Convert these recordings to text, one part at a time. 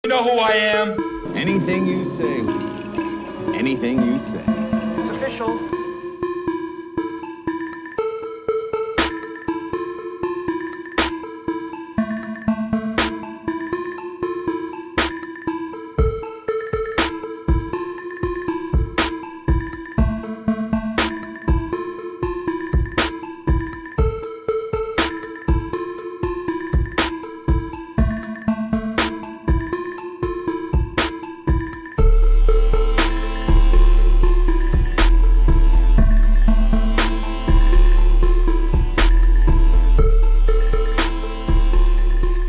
You know who I am? Anything you say. Anything you say. It's official.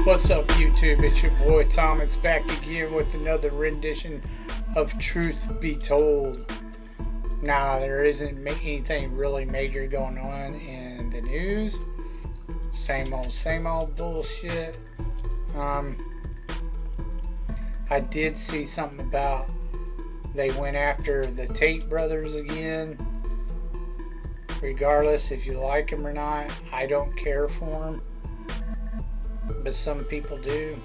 What's up, YouTube? It's your boy Thomas back again with another rendition of Truth Be Told. Nah, there isn't anything really major going on in the news. Same old bullshit. I did see something about they went after the Tate brothers again. Regardless if you like them or not, I don't care for them. But some people do.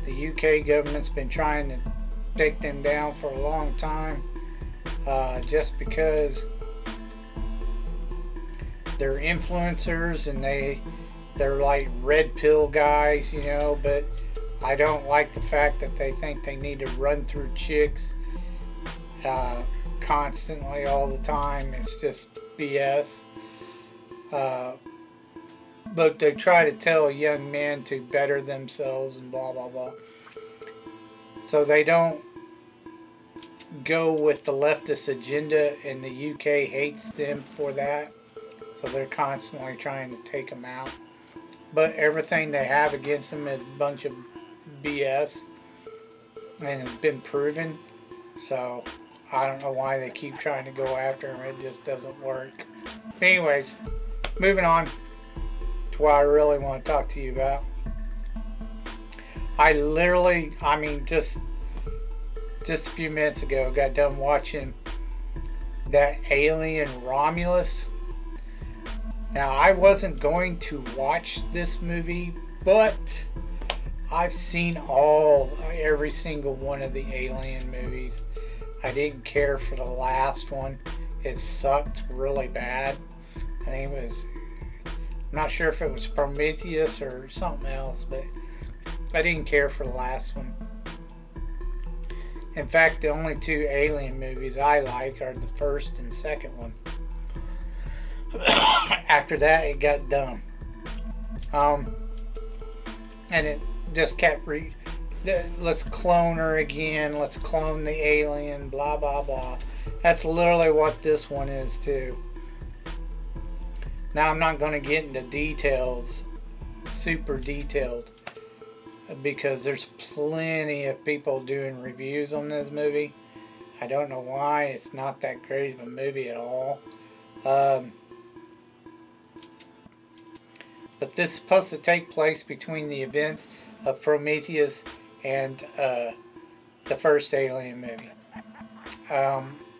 The UK government's been trying to take them down for a long time, just because they're influencers and they're like red pill guys, you know. But I don't like the fact that they think they need to run through chicks constantly all the time. It's just BS. But they try to tell young men to better themselves and blah blah blah. So they don't go with the leftist agenda, and the UK hates them for that. So they're constantly trying to take them out. But everything they have against them is a bunch of BS, and it's been proven. So I don't know why they keep trying to go after them. It just doesn't work. Anyways, moving on to what I really want to talk to you about. I mean, just a few minutes ago, got done watching that Alien Romulus. Now, I wasn't going to watch this movie, but I've seen every single one of the Alien movies. I didn't care for the last one. It sucked really bad. I think it was, I'm not sure if it was Prometheus or something else, but I didn't care for the last one. In fact, the only two Alien movies I like are the first and second one. After that, it got dumb. And it just kept let's clone her again, let's clone the alien, blah blah blah. That's literally what this one is too. Now, I'm not going to get into details, super detailed, because there's plenty of people doing reviews on this movie. I don't know why. It's not that great of a movie at all. But this is supposed to take place between the events of Prometheus and the first Alien movie.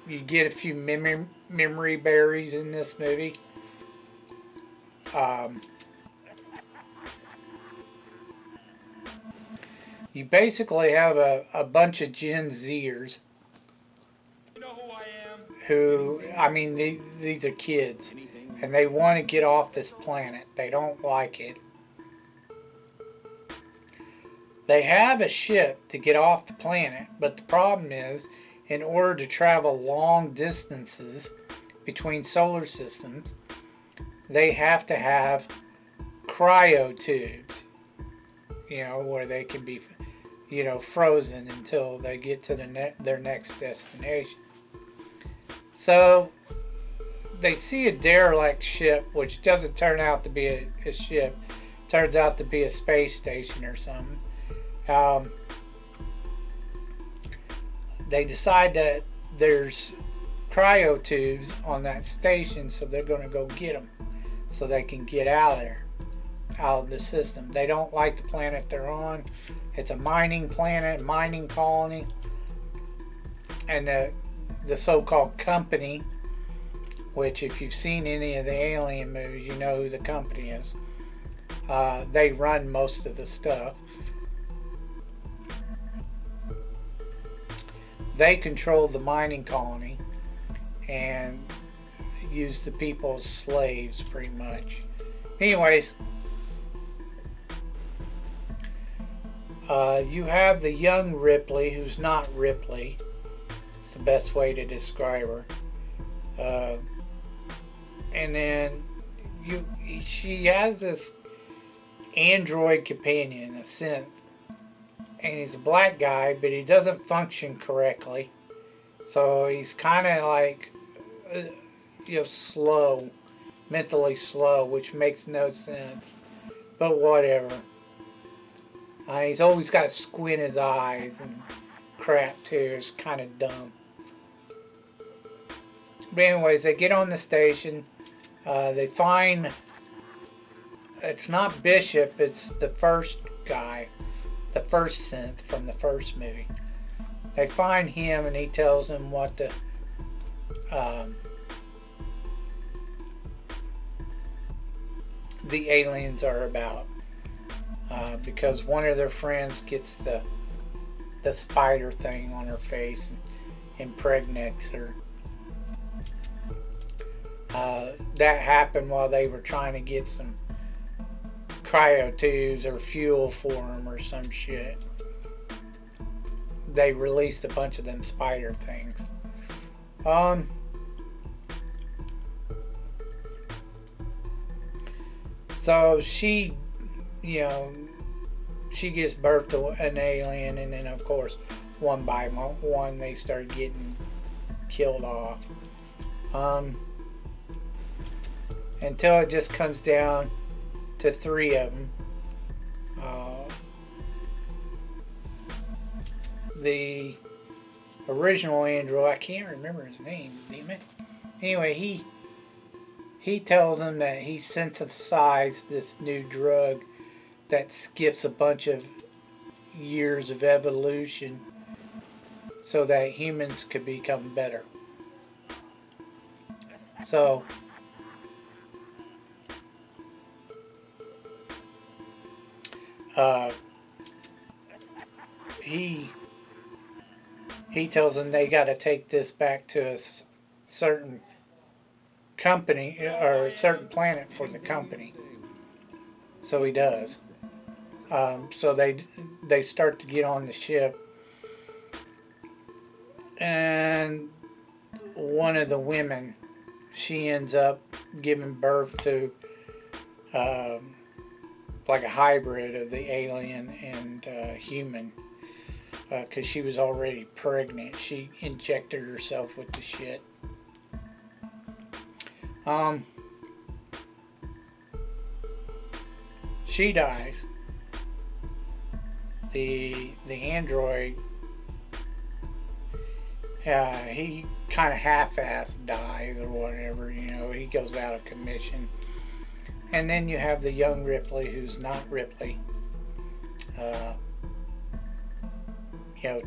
You get a few memory berries in this movie. You basically have a bunch of Gen Zers. You know who I am? Who, I mean, these are kids, and they want to get off this planet. They don't like it. They have a ship to get off the planet, but the problem is, in order to travel long distances between solar systems, they have to have cryo tubes, you know, where they can be, you know, frozen until they get to their next destination. So they see a derelict ship, which doesn't turn out to be a ship, turns out to be a space station or something. They decide that there's cryo tubes on that station, so they're going to go get them so they can get out of there, out of the system. They don't like the planet they're on. It's a mining planet, mining colony, and the so-called company, which if you've seen any of the Alien movies, you know who the company is. They run most of the stuff. they control the mining colony and use the people as slaves, pretty much. Anyways, you have the young Ripley, who's not Ripley. It's the best way to describe her. And then she has this android companion, a synth, and he's a black guy, but he doesn't function correctly. So he's kind of like, slow, mentally slow, which makes no sense. But whatever. He's always got to squint his eyes and crap too. It's kind of dumb. But anyways, they get on the station. They find, it's not Bishop, it's the first guy, the first synth from the first movie. They find him and he tells them what the aliens are about. Because one of their friends gets the spider thing on her face and impregnates her. That happened while they were trying to get some cryo tubes or fuel for them or some shit. They released a bunch of them spider things. So she, she gives birth to an alien, and then of course one by one they start getting killed off. Until it just comes down to 3 of them. The original android, I can't remember his name, damn it. Anyway, he tells them that he synthesized this new drug that skips a bunch of years of evolution so that humans could become better. So he tells them they got to take this back to a certain company or a certain planet for the company. So he does. So they start to get on the ship, and one of the women, she ends up giving birth to like a hybrid of the alien and human, because she was already pregnant. She injected herself with the shit. She dies. The android, he kind of half-ass dies or whatever, he goes out of commission. And then you have the young Ripley, who's not Ripley,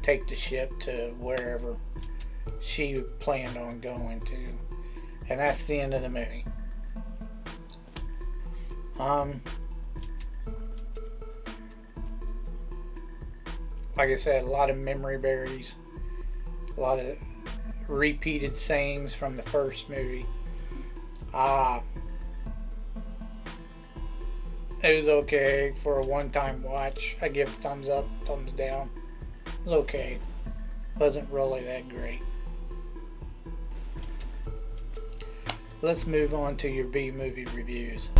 take the ship to wherever she planned on going to. And that's the end of the movie. Like I said, a lot of memory berries, a lot of repeated sayings from the first movie. It was okay for a one-time watch. I give thumbs up, thumbs down. It was okay. Wasn't really that great. Let's move on to your B-movie reviews.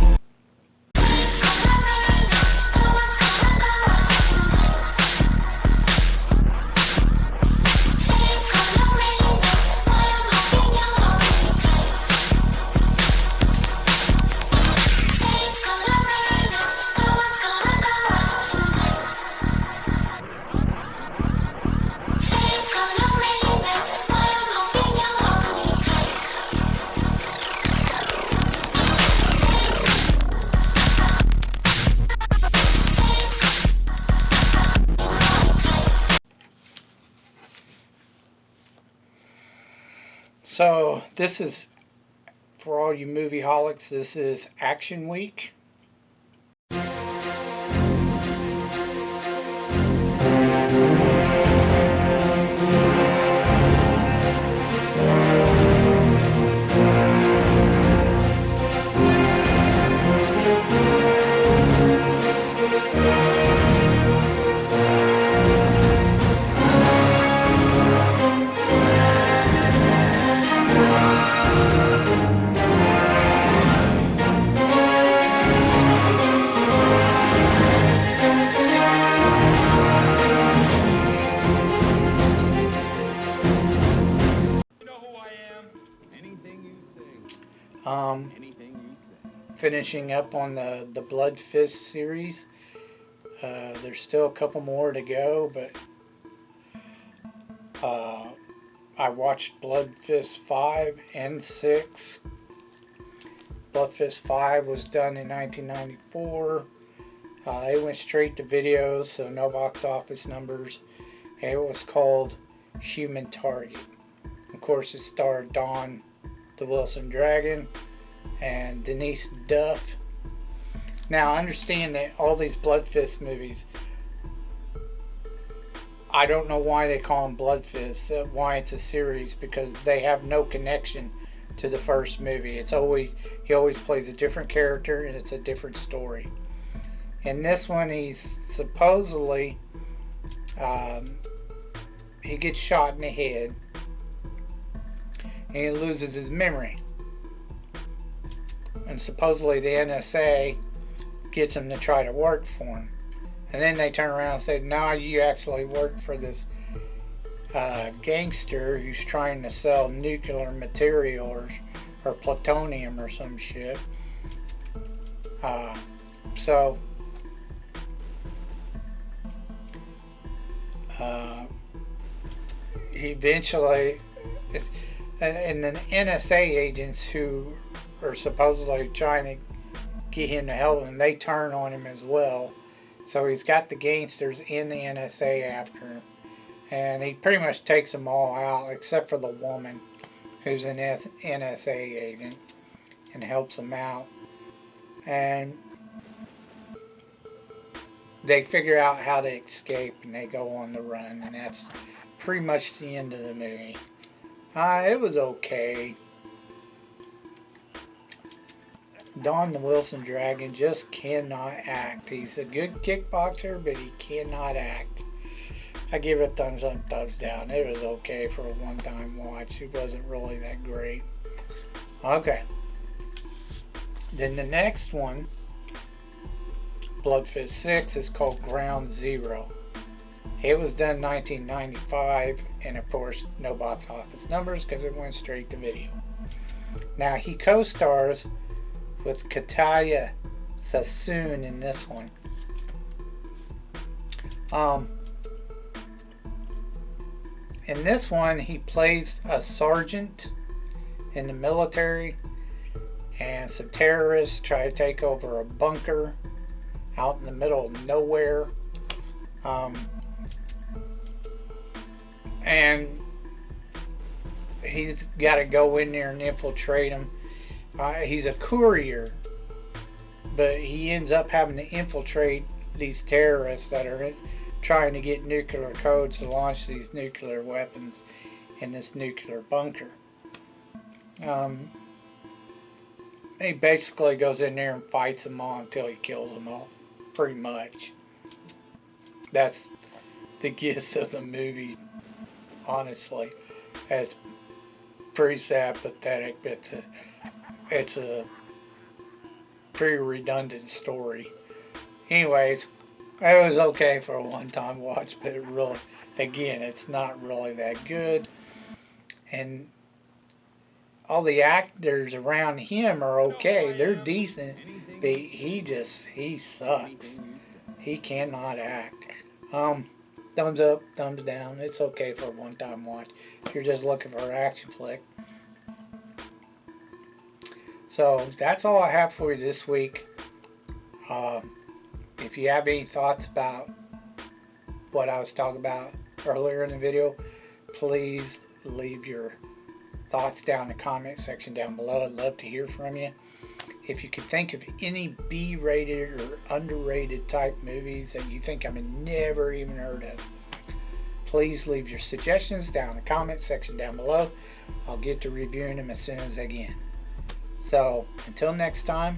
So this is, for all you movie holics, this is Action Week. Anything you say. Finishing up on the Bloodfist series. There's still a couple more to go, but I watched Bloodfist 5 and 6. Bloodfist 5 was done in 1994. It went straight to video, so no box office numbers. It was called Human Target. Of course, it starred Dawn the Wilson Dragon and Denise Duff. Now, understand that all these Bloodfist movies, I don't know why they call them Bloodfist, why it's a series, because they have no connection to the first movie. He always plays a different character and it's a different story. In this one, he's supposedly he gets shot in the head and he loses his memory. And supposedly the NSA gets him to try to work for him. And then they turn around and say, "No, you actually work for this gangster who's trying to sell nuclear material or plutonium or some shit." So he eventually, and the NSA agents who are supposedly trying to get him to help him, they turn on him as well. So he's got the gangsters in the NSA after him, and he pretty much takes them all out except for the woman who's an NSA agent and helps them out. And they figure out how to escape and they go on the run, and that's pretty much the end of the movie. It was okay. Don the Wilson Dragon just cannot act. He's a good kickboxer, but he cannot act. I give it a thumbs up, thumbs down. It was okay for a one-time watch. It wasn't really that great. Okay. Then the next one, Bloodfist 6, is called Ground Zero. It was done in 1995, and of course, no box office numbers because it went straight to video. Now, he co-stars with Kataya Sassoon in this one. In this one, he plays a sergeant in the military, and some terrorists try to take over a bunker out in the middle of nowhere. And he's got to go in there and infiltrate them. He's a courier, but he ends up having to infiltrate these terrorists that are trying to get nuclear codes to launch these nuclear weapons in this nuclear bunker. He basically goes in there and fights them all until he kills them all, pretty much. That's the gist of the movie, honestly. It's pretty sad, pathetic, but it's a pretty redundant story. Anyways, it was okay for a one-time watch, but it really, again, it's not really that good. And all the actors around him are okay. They're decent, but he sucks. He cannot act. Thumbs up, thumbs down. It's okay for a one-time watch if you're just looking for an action flick. So that's all I have for you this week. If you have any thoughts about what I was talking about earlier in the video, please leave your thoughts down in the comment section down below. I'd love to hear from you. If you could think of any B-rated or underrated type movies that you think I've never even heard of, please leave your suggestions down in the comment section down below. I'll get to reviewing them as soon as I can. So, until next time,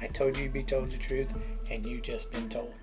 I told you to be told the truth, and you just been told.